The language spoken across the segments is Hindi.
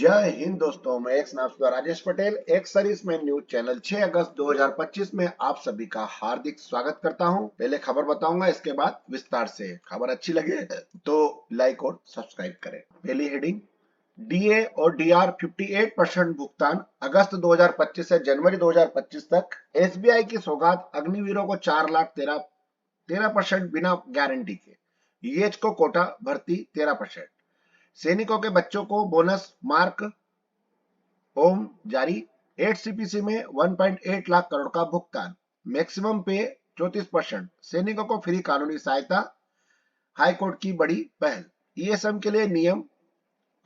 जय हिंद दोस्तों, मैं एक नाम राजेश पटेल एक सर्विसमैन न्यूज चैनल 6 अगस्त 2025 में आप सभी का हार्दिक स्वागत करता हूं। पहले खबर बताऊंगा, इसके बाद विस्तार से। खबर अच्छी लगे तो लाइक और सब्सक्राइब करें। पहली हेडिंग, डीए और डीआर 58% भुगतान अगस्त 2025 से जनवरी 2025 तक। एसबीआई की सौगात अग्निवीरों को 4,13,13% बिना गारंटी के। यूएच को कोटा भर्ती 13%। सैनिकों के बच्चों को बोनस मार्क ओम जारी। 8 सीपीसी में 1.8 लाख करोड़ का भुगतान। मैक्सिमम पे 34%। सैनिकों को फ्री कानूनी सहायता। हाईकोर्ट की बड़ी पहल। ईएसएम के लिए नियम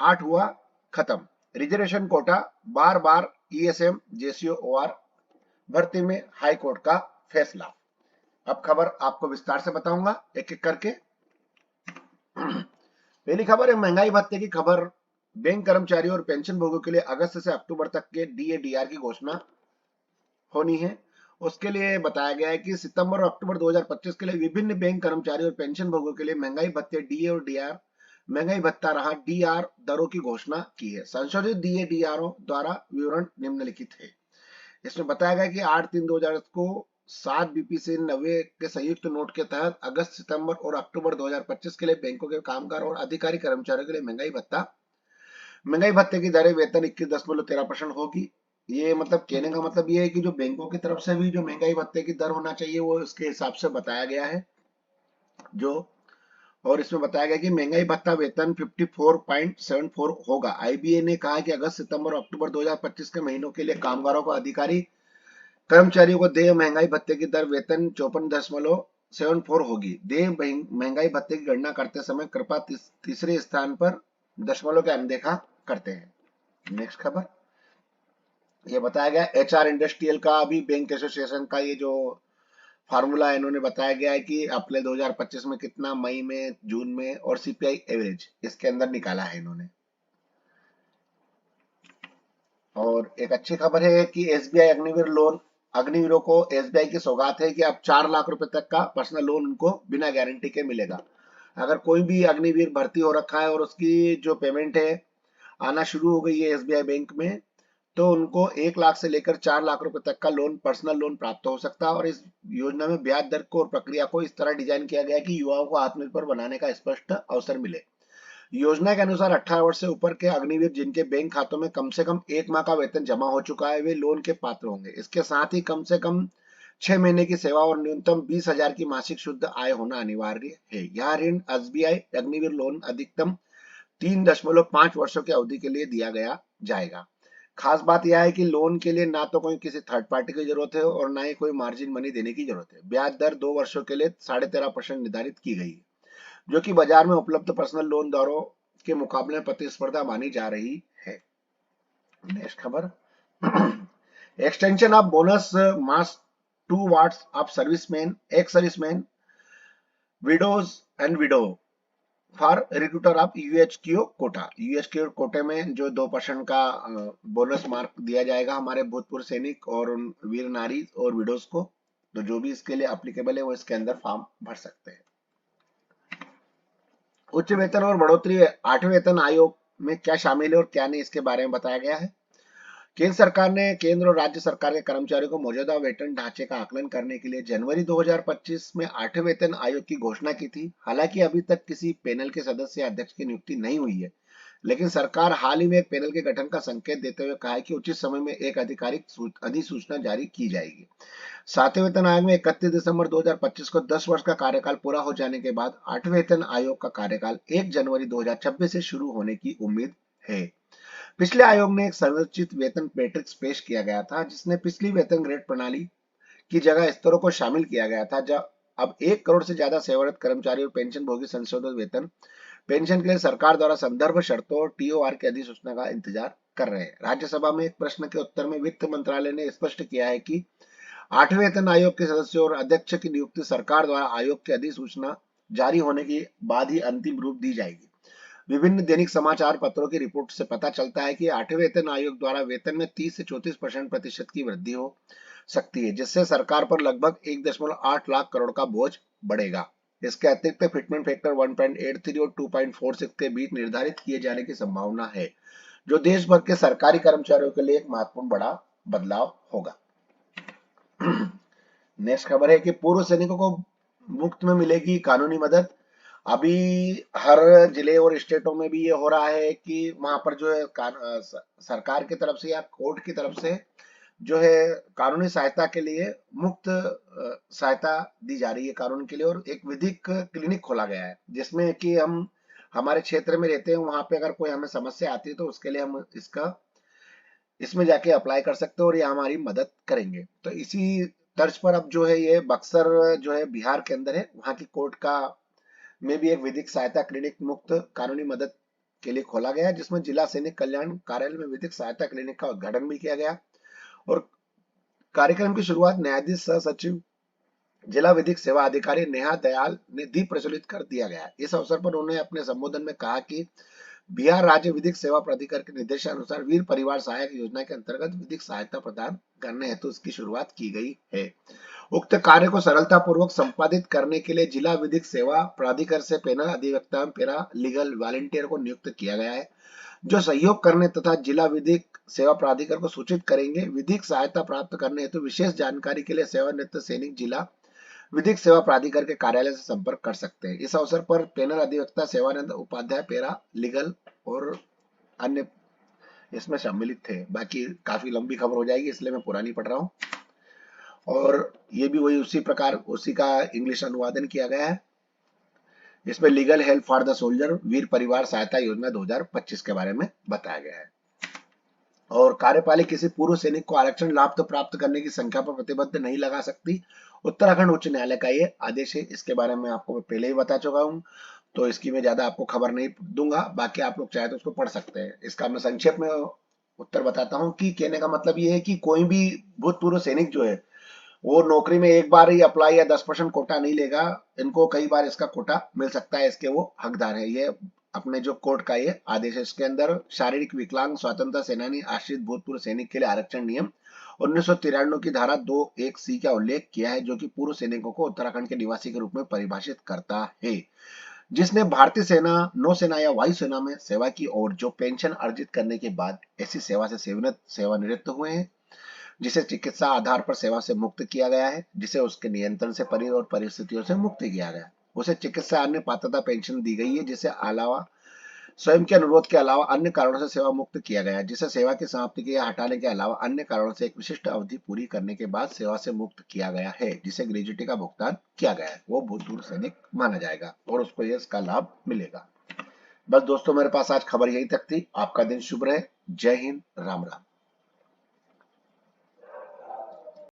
8 हुआ खत्म। Reservation quota bar bar ESM JCO OR भर्ती में हाईकोर्ट का फैसला। अब खबर आपको विस्तार से बताऊंगा एक एक करके। पहली खबर है महंगाई भत्ते की खबर। बैंक कर्मचारियों और पेंशन भोगियों के लिए अगस्त से अक्टूबर तक के डीए डीआर की घोषणा होनी है। उसके लिए बताया गया है कि सितंबर और अक्टूबर 2025 के लिए विभिन्न बैंक कर्मचारियों और पेंशन भोगियों के लिए महंगाई भत्ते डीए और डीआर महंगाई भत्ता रहा डीआर दरों की घोषणा की है। संशोधित डीए डीआरओ द्वारा विवरण निम्नलिखित है। इसमें बताया गया कि 8/3/2000 को 7 बीपी से 90 के संयुक्त नोट के तहत अगस्त, सितंबर और अक्टूबर 2025 के लिए बैंकों के कामगार और अधिकारी कर्मचारियों के लिए महंगाई भत्ते की दरें वेतन 21.13% होगी। ये मतलब कहने का मतलब ये है कि जो बैंकों की तरफ से भी जो महंगाई भत्ते की दर होना चाहिए वो इसके हिसाब से बताया गया है। जो और इसमें बताया गया कि महंगाई भत्ता वेतन 54.74 होगा। आईबीए ने कहा कि अगस्त, सितंबर और अक्टूबर 2025 के महीनों के लिए कामगारों को अधिकारी कर्मचारियों को देय महंगाई भत्ते की दर वेतन 54.74 होगी। देय महंगाई भत्ते की गणना करते समय कृपया तीसरे स्थान पर दशमलव के अनदेखा करते हैं। नेक्स्ट खबर, ये बताया गया एचआर इंडस्ट्रियल का भी बैंक एसोसिएशन का ये जो फार्मूला है इन्होंने बताया गया है कि अप्रैल 2025 में कितना मई में, जून में और सीपीआई एवरेज इसके अंदर निकाला है इन्होंने। और एक अच्छी खबर है कि एसबीआई अग्निवीरों को एसबीआई की सौगात है कि अब 4 लाख रुपए तक का पर्सनल लोन उनको बिना गारंटी के मिलेगा। अगर कोई भी अग्निवीर भर्ती हो रखा है और उसकी जो पेमेंट है आना शुरू हो गई है एसबीआई बैंक में, तो उनको 1 लाख से लेकर 4 लाख रुपए तक का लोन, पर्सनल लोन प्राप्त हो सकता है। और इस योजना में ब्याज दर को और प्रक्रिया को इस तरह डिजाइन किया गया है कि युवाओं को आत्मनिर्भर बनाने का स्पष्ट अवसर मिले। योजना के अनुसार 18 वर्ष से ऊपर के अग्निवीर जिनके बैंक खातों में कम से कम 1 माह का वेतन जमा हो चुका है, वे लोन के पात्र होंगे। इसके साथ ही कम से कम 6 महीने की सेवा और न्यूनतम 20,000 की मासिक शुद्ध आय होना अनिवार्य है। यह ऋण एसबीआई अग्निवीर लोन अधिकतम 3.5 वर्षों की अवधि के लिए दिया गया जाएगा। खास बात यह है कि लोन के लिए ना तो कोई किसी थर्ड पार्टी की जरूरत है और ना ही कोई मार्जिन मनी देने की जरूरत है। ब्याज दर 2 वर्षों के लिए 13.5% निर्धारित की गई है, जो कि बाजार में उपलब्ध पर्सनल लोन दरों के मुकाबले में प्रतिस्पर्धा मानी जा रही है। नेक्स्ट खबर, extension of bonus marks 2 wards of servicemen, ex servicemen, widows and widow for recruiter of UHQ quota. UHQ कोटे में जो 2% का बोनस मार्क दिया जाएगा हमारे भूतपूर्व सैनिक और उन वीर नारी और विडोज को, तो जो भी इसके लिए एप्लीकेबल है वो इसके अंदर फॉर्म भर सकते हैं। उच्च वेतन और बढ़ोतरी 8वें वेतन आयोग में क्या शामिल है और क्या नहीं, इसके बारे में बताया गया है। केंद्र सरकार ने केंद्र और राज्य सरकार के कर्मचारियों को मौजूदा वेतन ढांचे का आकलन करने के लिए जनवरी 2025 में 8वें वेतन आयोग की घोषणा की थी। हालांकि अभी तक किसी पैनल के सदस्य या अध्यक्ष की नियुक्ति नहीं हुई है, लेकिन सरकार हाल ही में एक पैनल के गठन का संकेत देते हुए कहा है कि उचित समय में एक आधिकारिक अधिसूचना जारी की जाएगी। 7वें वेतन आयोग में 31 दिसंबर 2025 को 10 वर्ष का कार्यकाल पूरा हो जाने के बाद 8वें वेतन आयोग का कार्यकाल 1 जनवरी 2026 से शुरू होने की उम्मीद है। पिछले आयोग में एक संरचित वेतन मैट्रिक्स पेश किया गया था, जिसने पिछली वेतन ग्रेड प्रणाली की जगह स्तरों को शामिल किया गया था। जब अब 1 करोड़ से ज्यादा सेवारत कर्मचारी और पेंशन भोगी संशोधित वेतन पेंशन के लिए सरकार द्वारा संदर्भ शर्तों और टीओआर की अधिसूचना का इंतजार कर रहे हैं। राज्यसभा में एक प्रश्न के उत्तर में वित्त मंत्रालय ने स्पष्ट किया है कि 8वें वेतन आयोग के सदस्यों और अध्यक्ष की नियुक्ति सरकार द्वारा आयोग की अधिसूचना जारी होने के बाद ही अंतिम रूप दी जाएगी। विभिन्न दैनिक समाचार पत्रों की रिपोर्ट से पता चलता है कि 8वें वेतन आयोग द्वारा वेतन में 30 से 34% की वृद्धि हो सकती है, जिससे सरकार पर लगभग 1.8 लाख करोड़ का बोझ बढ़ेगा। इसके अतिरिक्त फिटमेंट फैक्टर 1.83 और 2.46 के बीच निर्धारित किए जाने की संभावना है, जो देश भर के सरकारी कर्मचारियों के लिए एक महत्वपूर्ण बड़ा बदलाव होगा। नेक्स्ट खबर है कि पूर्व सैनिकों को मुफ्त में मिलेगी कानूनी मदद। अभी हर जिले और स्टेटों में भी ये हो रहा है कि वहां पर जो है सरकार की तरफ से या कोर्ट की तरफ से जो है कानूनी सहायता के लिए मुफ्त सहायता दी जा रही है कानून के लिए, और एक विधिक क्लिनिक खोला गया है जिसमें कि हम हमारे क्षेत्र में रहते हैं, वहां पे अगर कोई हमें समस्या आती है तो उसके लिए हम इसमें जाके अप्लाई कर सकते हैं और ये हमारी मदद करेंगे। तो इसी तर्ज पर अब जो है ये बक्सर जो है बिहार के अंदर है, वहां की कोर्ट का में भी एक विधिक सहायता क्लिनिक मुफ्त कानूनी मदद के लिए खोला गया, जिसमें जिला सैनिक कल्याण कार्यालय में विधिक सहायता क्लिनिक का उद्घाटन भी किया गया। और कार्यक्रम की शुरुआत न्यायाधीश सह सचिव जिला विधिक सेवा अधिकारी नेहा दयाल ने दीप प्रज्वलित कर दिया गया। इस अवसर पर उन्होंने अपने संबोधन में कहा कि बिहार राज्य विधिक सेवा प्राधिकार के निर्देशानुसार वीर परिवार सहायक योजना के अंतर्गत विधिक सहायता प्रदान करने हेतु इसकी शुरुआत की गई है। उक्त कार्य को सरलता पूर्वक संपादित करने के लिए जिला विधिक सेवा प्राधिकार से पैनल अधिवक्ता पैरा लीगल वॉलंटियर को नियुक्त किया गया है, जो सहयोग करने तथा जिला विधिक सेवा प्राधिकार को सूचित करेंगे। विधिक सहायता प्राप्त करने हेतु विशेष जानकारी के लिए सेवानिवृत्त सैनिक जिला विधिक सेवा प्राधिकार के कार्यालय से संपर्क कर सकते हैं। इस अवसर पर पैनल अधिवक्ता सेवानंद उपाध्याय पैरा लीगल और अन्य इसमें सम्मिलित थे। बाकी काफी लंबी खबर हो जाएगी इसलिए मैं पुरानी पढ़ रहा हूँ, और ये भी वही उसी प्रकार उसी का इंग्लिश अनुवादन किया गया है। इसमें legal help for the soldier वीर परिवार सहायता योजना 2025 के बारे में बताया गया है। और कार्यपालिका किसी पूर्व सैनिक को आरक्षण लाभ तो प्राप्त करने की संख्या पर प्रतिबंध नहीं लगा सकती। उत्तराखंड उच्च न्यायालय का ये आदेश है। इसके बारे में आपको पहले ही बता चुका हूँ, तो इसकी मैं ज्यादा आपको खबर नहीं दूंगा, बाकी आप लोग चाहे तो उसको पढ़ सकते हैं। इसका मैं संक्षेप में उत्तर बताता हूँ कि कहने का मतलब ये है कि कोई भी भूतपूर्व सैनिक जो है वो नौकरी में एक बार ही अप्लाई या 10% कोटा नहीं लेगा, इनको कई बार इसका कोटा मिल सकता है, इसके वो हकदार है। ये अपने जो कोर्ट का ये आदेश है। इसके अंदर शारीरिक विकलांग स्वतंत्रता सेनानी आश्रित भूतपूर्व सैनिक के लिए आरक्षण नियम 1993 की धारा 2(1)(c) का उल्लेख किया है, जो कि पूर्व सैनिकों को उत्तराखंड के निवासी के रूप में परिभाषित करता है, जिसने भारतीय सेना, नौसेना या वायुसेना में सेवा की और जो पेंशन अर्जित करने के बाद ऐसी सेवा से सेवानिवृत्त हुए हैं, जिसे चिकित्सा आधार पर सेवा से मुक्त किया गया है, जिसे उसके नियंत्रण से परे और परिस्थितियों से मुक्त किया गया है, उसे चिकित्सा अन्य पात्रता पेंशन दी गई है, जिसे अलावा स्वयं के अनुरोध के अलावा अन्य कारणों से सेवा मुक्त किया गया है, जिसे सेवा की समाप्ति के या हटाने के अलावा अन्य कारणों से एक विशिष्ट अवधि पूरी करने के बाद सेवा से मुक्त किया गया है, जिसे ग्रेजुटी का भुगतान किया गया है, वो भूतपूर्व सैनिक माना जाएगा और उसको ये इसका लाभ मिलेगा। बस दोस्तों, मेरे पास आज खबर यही तक थी। आपका दिन शुभ रहे। जय हिंद, राम राम।